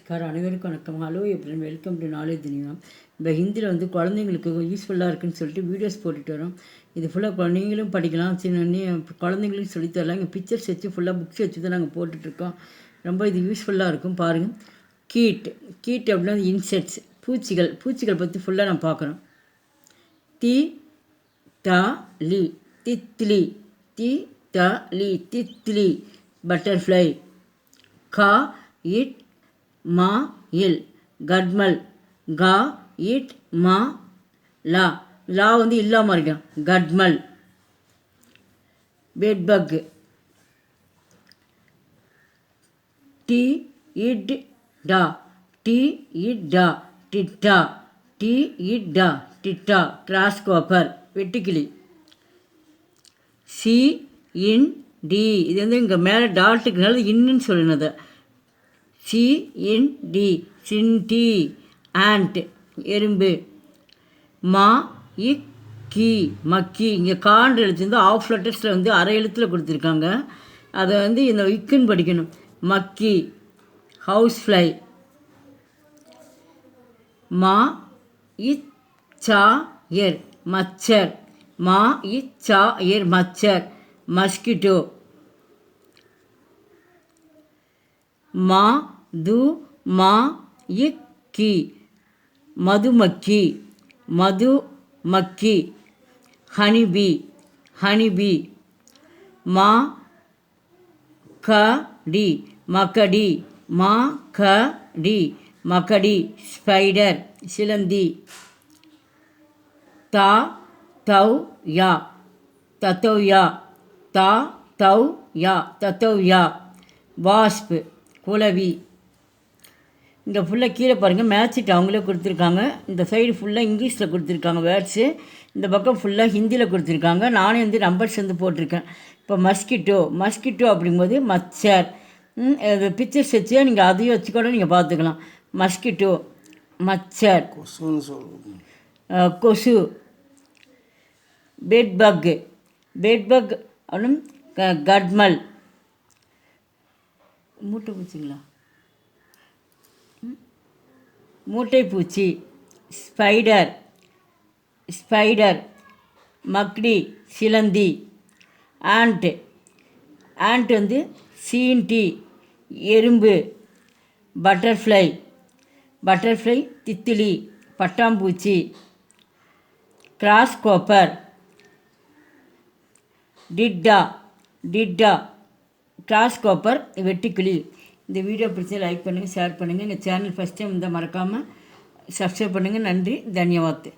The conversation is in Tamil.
நமஸ்காரம். அனைவருக்கும் வணக்கம். ஹலோ எப்ரின், வெல்கம் டு நாலேஜ் துனியா. இப்போ ஹிந்தியில் வந்து குழந்தைங்களுக்கு யூஸ்ஃபுல்லாக இருக்குன்னு சொல்லிட்டு வீடியோஸ் போட்டுட்டு வரோம். இது ஃபுல்லாக நீங்களும் படிக்கலாம், சின்ன குழந்தைங்களுக்கும் சொல்லித்தரலாம். இங்கே பிக்சர்ஸ் வச்சு ஃபுல்லாக புக்ஸ் வச்சு தான் நாங்கள் போட்டுட்ருக்கோம். ரொம்ப இது யூஸ்ஃபுல்லாக இருக்கும், பாருங்கள். கீட் அப்படின்னா இன்செக்ட்ஸ், பூச்சிகள் பற்றி ஃபுல்லாக நான் பார்க்குறோம். தி த லி தித்லி, தி த லி தித்லி, பட்டர்ஃப்ளை. கா இட் மா இல், கட்மல். கா இட் மா லா, லா வந்து இல்லாமல் இருக்கும், கட்மல். பெட்பக். டி இட் டா, டி இட் டா டிட்டா, டி இட் டா டிட்டா, கிராஸ்கோப்பர், வெட்டுக்கிளி. சி இன் டி, இது வந்து இங்கே மேலே டாட்டுக்குனால இன்னுன்னு சொல்லினது. சி இன் டி, சின்டி, ஆண்ட், எறும்பு. மா இக் கி, மக்கி. இங்கே காண்டு எழுத்து ஆஃப் லெட்டர்ஸில் வந்து அரை எழுத்தில் கொடுத்துருக்காங்க. அதை வந்து இந்த இக்குன்னு படிக்கணும். மக்கி, ஹவுஸ் ஃப்ளை. மா இச் சா எர், மச்சர். மா இச் சா எர், மச்சர், மஸ்கிட்டோ. மா து மா இக் கி, மதுமக்கி, மதுமக்கி. ஹனிபி. மா க டி, மக்கடி. மா க டி, மக்கடி, ஸ்பைடர், சிலந்தி. தா தௌ யா, தத்தௌயா. தா தௌ யா, தத்தௌயா, வாஸ்ப், குளவி. இங்கே ஃபுல்லாக கீழே பாருங்கள், மேட்சிட்டு அவங்களே கொடுத்துருக்காங்க. இந்த சைடு ஃபுல்லாக இங்கிலீஷில் கொடுத்துருக்காங்க வேர்ட்ஸு, இந்த பக்கம் ஃபுல்லாக ஹிந்தியில் கொடுத்துருக்காங்க. நானே வந்து நம்பர்ஸ் வந்து போட்டிருக்கேன். இப்போ மஸ்கிட்டோ அப்படிங்கும்போது மச்சர். பிக்சர்ஸ் வச்சு நீங்கள் அதையும் வச்சு கூட நீங்கள் பார்த்துக்கலாம். மஸ்கிட்டோ, மச்சர். கொசு. பெட்பக் அப்படின்னு கட்மல், மூட்டைப்பூச்சி. ஸ்பைடர், மக்டி, சிலந்தி. ஆண்ட் வந்து சீன்டி, எறும்பு. பட்டர்ஃப்ளை, தித்திலி, பட்டாம்பூச்சி. கிராஸ்கோப்பர், டிட்டா, கிராஸ்கோப்பர், வெட்டுக்கிளி. இந்த வீடியோ பிடிச்சி லைக் பண்ணுங்கள், ஷேர் பண்ணுங்கள். எங்கள் சேனல் ஃபஸ்ட் டைம் இருந்தால் மறக்காமல் சப்ஸ்கிரைப் பண்ணுங்கள். நன்றி, தன்யவாத்.